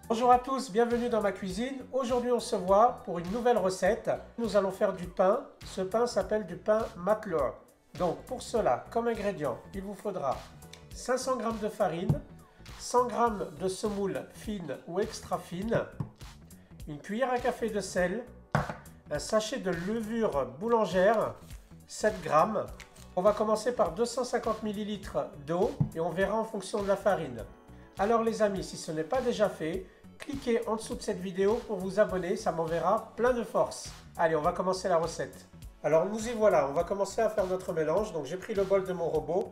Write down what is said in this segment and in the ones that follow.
Bonjour à tous, bienvenue dans ma cuisine. Aujourd'hui on se voit pour une nouvelle recette. Nous allons faire du pain. Ce pain s'appelle du pain matelor. Donc pour cela, comme ingrédient, il vous faudra 500 g de farine, 100 g de semoule fine ou extra fine, une cuillère à café de sel, un sachet de levure boulangère, 7 g. On va commencer par 250 ml d'eau et on verra en fonction de la farine. Alors les amis, si ce n'est pas déjà fait, cliquez en dessous de cette vidéo pour vous abonner, ça m'enverra plein de force. Allez, on va commencer la recette. Alors nous y voilà, on va commencer à faire notre mélange. Donc j'ai pris le bol de mon robot.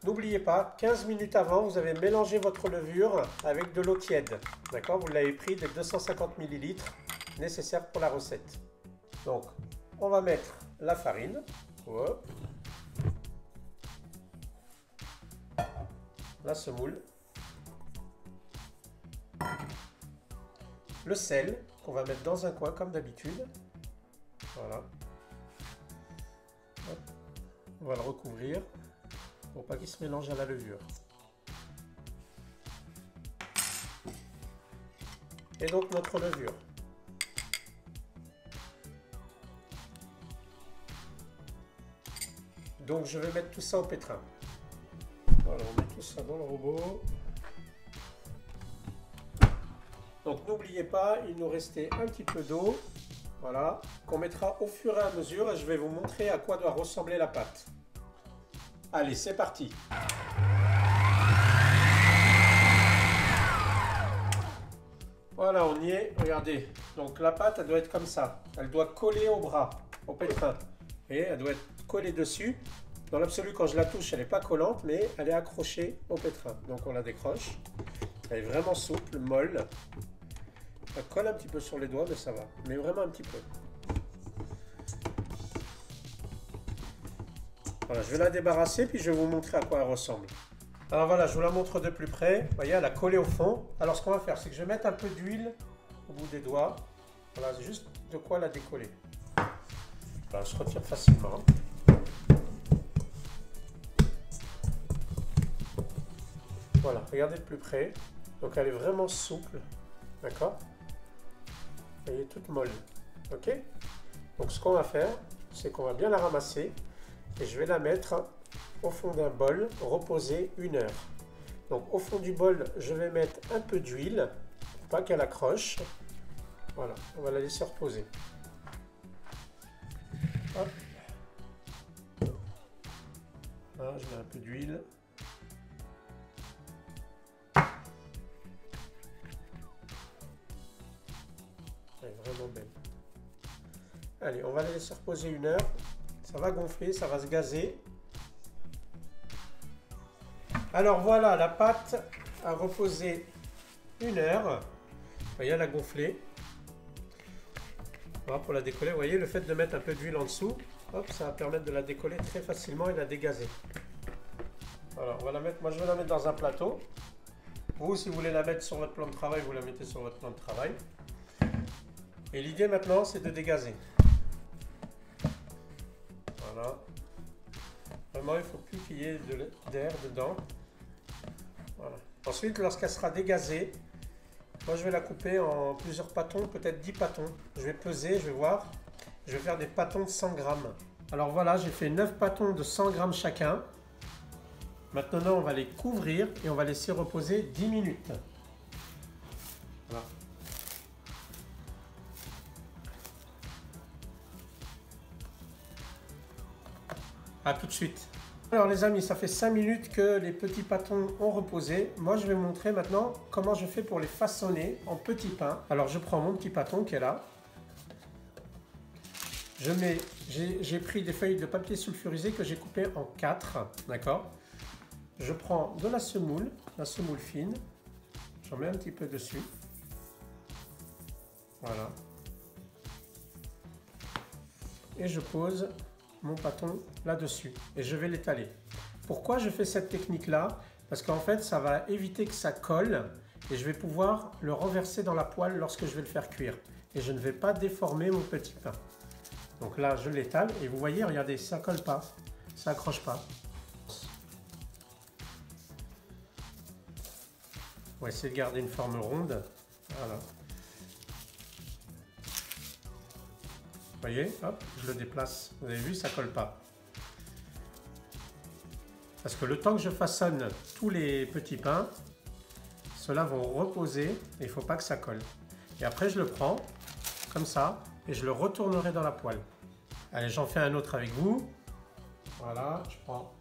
N'oubliez pas, 15 minutes avant, vous avez mélangé votre levure avec de l'eau tiède. D'accord? Vous l'avez pris des 250 ml nécessaires pour la recette. Donc, on va mettre la farine. Hop. La semoule. Le sel qu'on va mettre dans un coin comme d'habitude. Voilà. Hop. On va le recouvrir pour pas qu'il se mélange à la levure. Et donc notre levure. Donc je vais mettre tout ça au pétrin. Voilà, on met tout ça dans le robot. Donc n'oubliez pas, il nous restait un petit peu d'eau, voilà, qu'on mettra au fur et à mesure et je vais vous montrer à quoi doit ressembler la pâte. Allez, c'est parti. Voilà, on y est, regardez. Donc la pâte, elle doit être comme ça. Elle doit coller au bras, au pétrin. Et elle doit être collée dessus. Dans l'absolu, quand je la touche, elle n'est pas collante, mais elle est accrochée au pétrin. Donc on la décroche. Elle est vraiment souple, molle. Ça colle un petit peu sur les doigts, mais ça va. Mais vraiment un petit peu. Voilà, je vais la débarrasser, puis je vais vous montrer à quoi elle ressemble. Alors voilà, je vous la montre de plus près. Vous voyez, elle a collé au fond. Alors ce qu'on va faire, c'est que je vais mettre un peu d'huile au bout des doigts. Voilà, c'est juste de quoi la décoller. Voilà, elle se retire facilement. Voilà, regardez de plus près. Donc elle est vraiment souple. D'accord? Elle est toute molle. Ok? Donc ce qu'on va faire, c'est qu'on va bien la ramasser et je vais la mettre au fond d'un bol, reposer 1 heure. Donc au fond du bol, je vais mettre un peu d'huile pour pas qu'elle accroche. Voilà, on va la laisser reposer. Hop. Voilà, je mets un peu d'huile. Elle est vraiment belle. Allez, on va la laisser reposer 1 heure. Ça va gonfler, ça va se gazer. Alors voilà, la pâte a reposé 1 heure. Vous voyez, elle a gonflé. Voilà, pour la décoller, vous voyez, le fait de mettre un peu d'huile en dessous, hop, ça va permettre de la décoller très facilement et de la dégazer. Voilà, on va la mettre, moi je vais la mettre dans un plateau. Vous, si vous voulez la mettre sur votre plan de travail, vous la mettez sur votre plan de travail. Et l'idée maintenant, c'est de dégazer. Voilà. Vraiment, il ne faut plus qu'il y ait d'air dedans. Voilà. Ensuite, lorsqu'elle sera dégazée, moi je vais la couper en plusieurs pâtons, peut-être 10 pâtons. Je vais peser, je vais voir. Je vais faire des pâtons de 100 g. Alors voilà, j'ai fait 9 pâtons de 100 g chacun. Maintenant, on va les couvrir et on va laisser reposer 10 minutes. Voilà. A tout de suite. Alors les amis, ça fait 5 minutes que les petits pâtons ont reposé. Moi, je vais vous montrer maintenant comment je fais pour les façonner en petits pains. Alors je prends mon petit pâton qui est là. J'ai pris des feuilles de papier sulfurisé que j'ai coupées en 4. D'accord? Je prends de la semoule fine. J'en mets un petit peu dessus. Voilà. Et je pose mon pâton là-dessus et je vais l'étaler. Pourquoi je fais cette technique là? Parce qu'en fait ça va éviter que ça colle et je vais pouvoir le renverser dans la poêle lorsque je vais le faire cuire et je ne vais pas déformer mon petit pain. Donc là je l'étale et vous voyez, regardez, ça colle pas, ça accroche pas. On va essayer de garder une forme ronde. Voilà. Vous voyez, hop, je le déplace. Vous avez vu, ça colle pas. Parce que le temps que je façonne tous les petits pains, ceux-là vont reposer et il ne faut pas que ça colle. Et après, je le prends comme ça et je le retournerai dans la poêle. Allez, j'en fais un autre avec vous. Voilà, je prends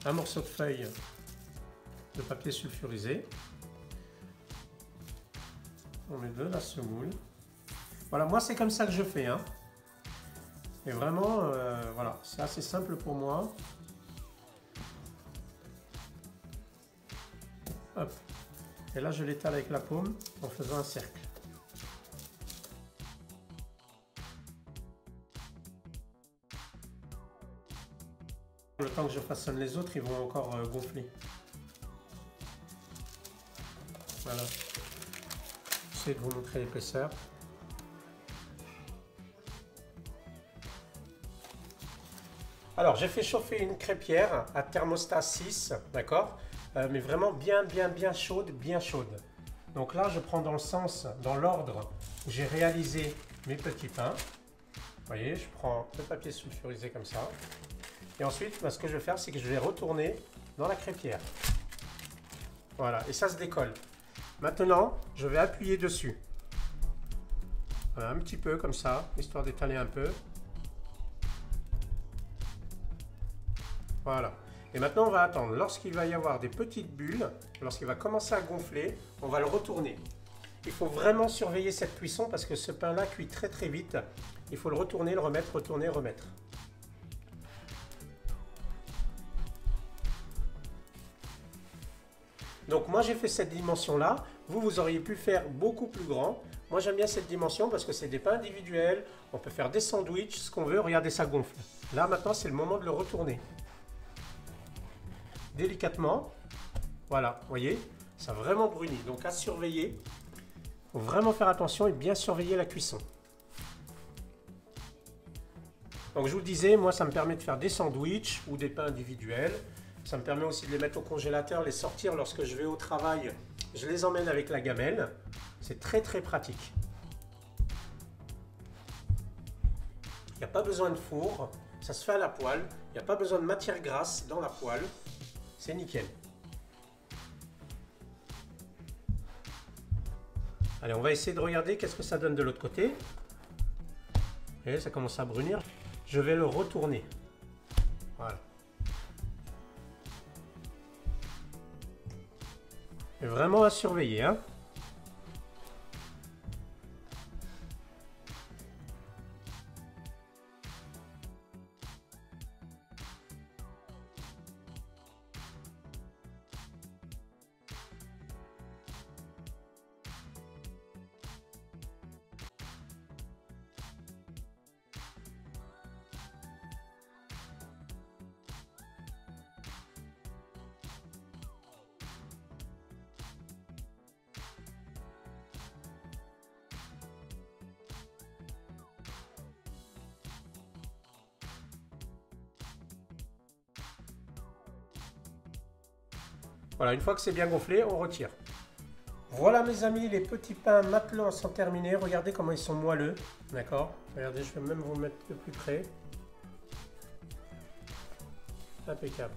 un morceau de feuille de papier sulfurisé. On met de la semoule. Voilà, moi c'est comme ça que je fais. Hein. Et vraiment, voilà, c'est assez simple pour moi. Hop. Et là, je l'étale avec la paume en faisant un cercle. Le temps que je façonne les autres, ils vont encore gonfler. Voilà. J'essaie de vous montrer l'épaisseur. Alors, j'ai fait chauffer une crêpière à thermostat 6, d'accord, mais vraiment bien chaude, bien chaude. Donc là, je prends dans l'ordre où j'ai réalisé mes petits pains. Vous voyez, je prends le papier sulfurisé comme ça. Et ensuite, ce que je vais faire, c'est que je vais retourner dans la crêpière. Voilà, et ça se décolle. Maintenant, je vais appuyer dessus. Voilà, un petit peu comme ça, histoire d'étaler un peu. Voilà. Et maintenant, on va attendre. Lorsqu'il va y avoir des petites bulles, lorsqu'il va commencer à gonfler, on va le retourner. Il faut vraiment surveiller cette cuisson parce que ce pain-là cuit très vite. Il faut le retourner, le remettre, retourner, remettre. Donc moi j'ai fait cette dimension-là. Vous auriez pu faire beaucoup plus grand. Moi j'aime bien cette dimension parce que c'est des pains individuels. On peut faire des sandwichs, ce qu'on veut. Regardez, ça gonfle. Là maintenant c'est le moment de le retourner. Délicatement. Voilà, vous voyez, ça a vraiment bruni. Donc à surveiller. Il faut vraiment faire attention et bien surveiller la cuisson. Donc je vous le disais, moi ça me permet de faire des sandwichs ou des pains individuels. Ça me permet aussi de les mettre au congélateur, les sortir lorsque je vais au travail. Je les emmène avec la gamelle. C'est très pratique. Il n'y a pas besoin de four. Ça se fait à la poêle. Il n'y a pas besoin de matière grasse dans la poêle. C'est nickel. Allez, on va essayer de regarder qu'est-ce que ça donne de l'autre côté. Vous voyez, ça commence à brunir. Je vais le retourner. Voilà. Et vraiment à surveiller, hein. Voilà, une fois que c'est bien gonflé, on retire. Voilà mes amis, les petits pains Matelot sont terminés. Regardez comment ils sont moelleux. D'accord? Regardez, je vais même vous mettre de plus près. Impeccable.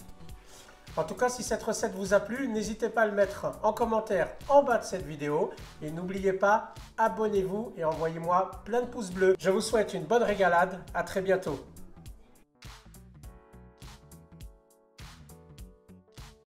En tout cas, si cette recette vous a plu, n'hésitez pas à le mettre en commentaire en bas de cette vidéo. Et n'oubliez pas, abonnez-vous et envoyez-moi plein de pouces bleus. Je vous souhaite une bonne régalade. À très bientôt.